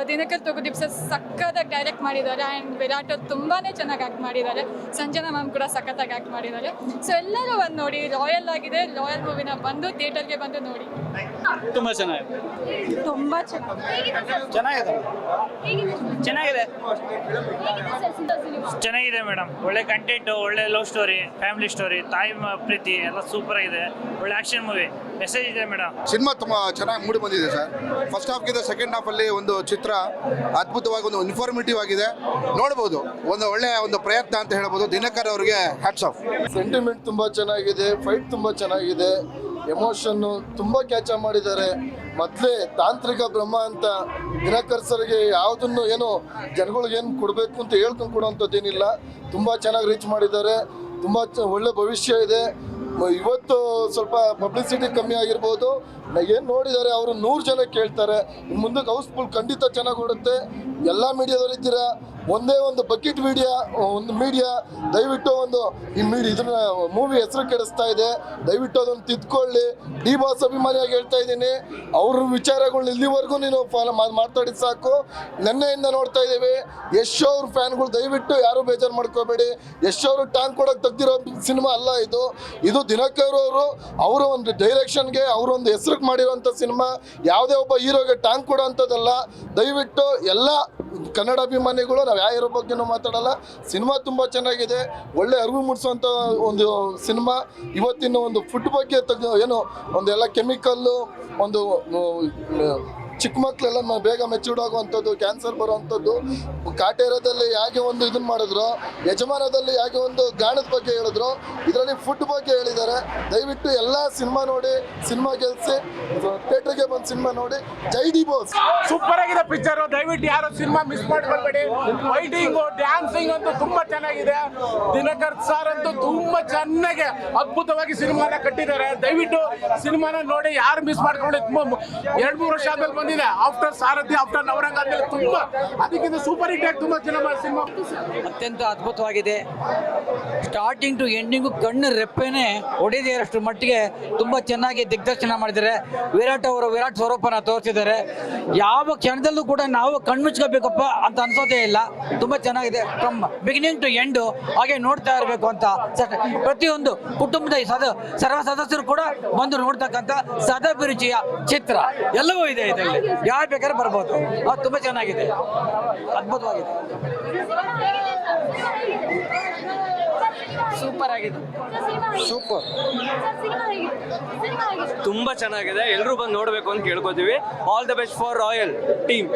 Dinakar ತಗುದೀಪ್ sir ಸಖತ್ತಾಗಿ direct ಮಾಡಿದ್ದಾರೆ and Virat ಅವ್ರು ತುಂಬಾ ಚೆನ್ನಾಗಿ ಆ್ಯಕ್ಟ್ ಮಾಡಿದ್ದಾರೆ. ಸಂಜನಾ ಮ್ಯಾಮ್ ಕೂಡ ಸಖತ್ತಾಗಿ ಆ್ಯಕ್ಟ್ ಮಾಡಿದ್ದಾರೆ. ಸೊ ಎಲ್ಲರೂ ಬಂದು ನೋಡಿ, ರಾಯಲ್ ಆಗಿದೆ. ರಾಯಲ್ ಮೂವಿನ ಬಂದು ಥಿಯೇಟರ್ಗೆ ಬಂದು ನೋಡಿ. ತುಂಬ ಚೆನ್ನಾಗಿದೆ. ತುಂಬ ಚೆನ್ನಾಗಿದೆ ಚೆನ್ನಾಗಿದೆ ಮೇಡಮ್. ಒಳ್ಳೆ ಕಂಟೆಂಟ್, ಒಳ್ಳೆ ಲವ್ ಸ್ಟೋರಿ, ಫ್ಯಾಮಿಲಿ ಸ್ಟೋರಿ, ತಾಯಿ ಪ್ರೀತಿ ಎಲ್ಲ ಸೂಪರ್ ಆಗಿದೆ. ಒಳ್ಳೆ ಆಕ್ಷನ್ ಮೂವಿ, ಮೆಸೇಜ್ ಇದೆ ಮೇಡಮ್. ಸಿನಿಮಾ ತುಂಬ ಚೆನ್ನಾಗಿ ಮೂಡಿ ಬಂದಿದೆ ಸರ್. ಫಸ್ಟ್ ಹಾಫ್ಗಿಂತ ಸೆಕೆಂಡ್ ಹಾಫಲ್ಲಿ ಒಂದು ಚಿತ್ರ ಅದ್ಭುತವಾಗಿ ಒಂದು ಇನ್ಫಾರ್ಮೇಟಿವ್ ಆಗಿದೆ, ನೋಡ್ಬೋದು. ಒಂದು ಒಳ್ಳೆಯ ಒಂದು ಪ್ರಯತ್ನ ಅಂತ ಹೇಳ್ಬೋದು. ದಿನಕರ್ ಅವರಿಗೆ ಹ್ಯಾಟ್ಸ್ ಆಫ್. ಸೆಂಟಿಮೆಂಟ್ ತುಂಬ ಚೆನ್ನಾಗಿದೆ, ಫೈಟ್ ತುಂಬ ಚೆನ್ನಾಗಿದೆ, ಎಮೋಷನ್ನು ತುಂಬ ಕ್ಯಾಚ್ ಮಾಡಿದ್ದಾರೆ. ಮೊದಲೇ ತಾಂತ್ರಿಕ ಬ್ರಹ್ಮ ಅಂತ ದಿನಕರ್ ಸರ್ಗೆ ಯಾವುದನ್ನು ಏನೋ ಜನಗಳಿಗೇನು ಕೊಡಬೇಕು ಅಂತ ಹೇಳ್ಕೊಂಡು ಕೊಡೋವಂಥದ್ದೇನಿಲ್ಲ. ತುಂಬ ಚೆನ್ನಾಗಿ ರೀಚ್ ಮಾಡಿದ್ದಾರೆ. ತುಂಬ ಒಳ್ಳೆ ಭವಿಷ್ಯ ಇದೆ. ಇವತ್ತು ಸ್ವಲ್ಪ ಪಬ್ಲಿಸಿಟಿ ಕಮ್ಮಿ ಆಗಿರ್ಬೋದು. ಏನು ನೋಡಿದ್ದಾರೆ ಅವರು 100 ಜನ ಕೇಳ್ತಾರೆ. ಇನ್ನು ಮುಂದಕ್ಕೆ ಹೌಸ್ಫುಲ್ ಖಂಡಿತ ಚೆನ್ನಾಗಿ ಓಡುತ್ತೆ. ಎಲ್ಲ ಮೀಡಿಯಾದವರು ಇದ್ದೀರಾ, ಒಂದೇ ಒಂದು ಬಕೆಟ್ ಮೀಡಿಯಾ ದಯವಿಟ್ಟು ಇದನ್ನ ಮೂವಿ ಹೆಸರು ಕೆಡಿಸ್ತಾ ಇದೆ. ದಯವಿಟ್ಟು ಅದನ್ನು ತಿದ್ಕೊಳ್ಳಿ. ಡಿ ಬಾಸ್ ಅಭಿಮಾನಿಯಾಗಿ ಹೇಳ್ತಾ ಇದ್ದೀನಿ, ಅವ್ರ ವಿಚಾರಗಳನ್ನ ಇಲ್ಲಿವರೆಗೂ ನೀನು ಫಾಲೋ ಮಾತಾಡಿದ ಸಾಕು. ನೆನ್ನೆಯಿಂದ ನೋಡ್ತಾ ಇದ್ದೀವಿ. ಯಶ್ ಅವ್ರ ಫ್ಯಾನ್ಗಳು ದಯವಿಟ್ಟು ಯಾರು ಬೇಜಾರು ಮಾಡ್ಕೋಬೇಡಿ. ಯಶ್ ಅವರು ಟ್ಯಾಂಕ್ ಕೊಡೋಕೆ ತೆಗ್ದಿರೋ ಸಿನಿಮಾ ಅಲ್ಲ ಇದು. ದಿನಕರ್ ಅವರು ಒಂದು ಡೈರೆಕ್ಷನ್ಗೆ ಅವರೊಂದು ಹೆಸರಿಗೆ ಮಾಡಿರೋಂಥ ಸಿನಿಮಾ. ಯಾವುದೇ ಒಬ್ಬ ಹೀರೋಗೆ ಟ್ಯಾಂಕ್ ಕೊಡೋಂಥದ್ದಲ್ಲ. ದಯವಿಟ್ಟು ಎಲ್ಲ ಕನ್ನಡ ಅಭಿಮಾನಿಗಳು, ನಾವು ಯಾವ ಹೀರೋ ಬಗ್ಗೆನೂ ಮಾತಾಡಲ್ಲ. ಸಿನಿಮಾ ತುಂಬ ಚೆನ್ನಾಗಿದೆ, ಒಳ್ಳೆ ಅರಿವು ಮೂಡಿಸುವಂಥ ಒಂದು ಸಿನಿಮಾ. ಇವತ್ತಿನ ಒಂದು ಫುಡ್ ಬಗ್ಗೆ ಏನು ಒಂದೆಲ್ಲ ಕೆಮಿಕಲ್ಲು, ಒಂದು ಚಿಕ್ಕ ಮಕ್ಕಳೆಲ್ಲ ಬೇಗ ಮೆಚೂರ್ಡ್ ಆಗುವಂಥದ್ದು, ಕ್ಯಾನ್ಸರ್ ಬರುವಂಥದ್ದು, ಕಾಟೇರದಲ್ಲಿ ಹೇಗೆ ಒಂದು ಇದನ್ನು ಮಾಡಿದ್ರು, ಯಜಮಾನದಲ್ಲಿ ಹೇಗೆ ಒಂದು ಗಾಣದ ಬಗ್ಗೆ ಹೇಳಿದ್ರು, ಇದರಲ್ಲಿ ಫುಡ್ ಬಗ್ಗೆ ಹೇಳಿದ್ದಾರೆ. ದಯವಿಟ್ಟು ಎಲ್ಲ ಸಿನಿಮಾ ನೋಡಿ, ಸಿನಿಮಾ ಗೆಲ್ಸಿ, ಥಿಯೇಟರ್ಗೆ ಬಂದು ಸಿನಿಮಾ ನೋಡಿ. ಜೈ ಡಿ ಬಾಸ್. ಸೂಪರ್ ಆಗಿದೆ ಪಿಕ್ಚರ್. ದಯವಿಟ್ಟು ಯಾರು ಸಿನಿಮಾ ಮಿಸ್ ಮಾಡ್ಕೊಳ್ಬೇಡಿ. ಫೈಟಿಂಗು, ಡ್ಯಾನ್ಸಿಂಗ್ ಅಂತೂ ತುಂಬಾ ಚೆನ್ನಾಗಿದೆ. ದಿನಕರ್ ಸರ್ ಅಂತೂ ತುಂಬಾ ಚೆನ್ನಾಗಿ ಅದ್ಭುತವಾಗಿ ಸಿನಿಮಾನ ಕಟ್ಟಿದ್ದಾರೆ. ದಯವಿಟ್ಟು ಸಿನಿಮಾನ ನೋಡಿ, ಯಾರು ಮಿಸ್ ಮಾಡ್ಕೊಳ್ಳಿ. 2-3 ವರ್ಷ ಆದ್ಮೇಲೆ ಬಂದಿದೆ. ಆಫ್ಟರ್ ಸಾರಥಿ, ಆಫ್ಟರ್ ನವರಂಗ ಆದ್ಮೇಲೆ ತುಂಬಾ ಅದಕ್ಕಿಂತ ಸೂಪರ್ ಹಿಟ್ ಆಗಿ ತುಂಬಾ ಸಿನಿಮಾ ಅತ್ಯಂತ ಅದ್ಭುತವಾಗಿದೆ. ಸ್ಟಾರ್ಟಿಂಗ್ ಟು ಎಂಡಿಂಗು ಕಣ್ಣು ರೆಪ್ಪೆನೆ ಹೊಡೆದೇ ಇರೋಷ್ಟು ಮಟ್ಟಿಗೆ ತುಂಬ ಚೆನ್ನಾಗಿ ದಿಗ್ದರ್ಶನ ಮಾಡಿದ್ದಾರೆ. ವಿರಾಟ್ ಸ್ವರೂಪನ ತೋರಿಸಿದ್ದಾರೆ. ಯಾವ ಕ್ಷಣದಲ್ಲೂ ಕೂಡ ನಾವು ಕಣ್ಮುಚ್ಕೋಬೇಕಪ್ಪ ಅಂತ ಅನ್ಸೋದೇ ಇಲ್ಲ. ತುಂಬ ಚೆನ್ನಾಗಿದೆ ಫ್ರಮ್ ಬಿಗಿನಿಂಗ್ ಟು ಎಂಡು. ಹಾಗೆ ನೋಡ್ತಾ ಇರಬೇಕು ಅಂತ ಪ್ರತಿಯೊಂದು ಕುಟುಂಬದ ಸರ್ವ ಸದಸ್ಯರು ಕೂಡ ಬಂದು ನೋಡ್ತಕ್ಕಂಥ ಸದಾಭಿರುಚಿಯ ಚಿತ್ರ ಎಲ್ಲವೂ ಇದೆ ಇದರಲ್ಲಿ. ಯಾರು ಬೇಕಾದ್ರೆ ಬರ್ಬೋದು. ಅದು ತುಂಬ ಚೆನ್ನಾಗಿದೆ, ಅದ್ಭುತವಾಗಿದೆ, ಸೂಪರ್ ಆಗಿದೆ. ಸೂಪರ್, ತುಂಬಾ ಚೆನ್ನಾಗಿದೆ. ಎಲ್ಲರೂ ಬಂದು ನೋಡಬೇಕು ಅಂತ ಕೇಳ್ಕೊತೀವಿ. All the best for royal team.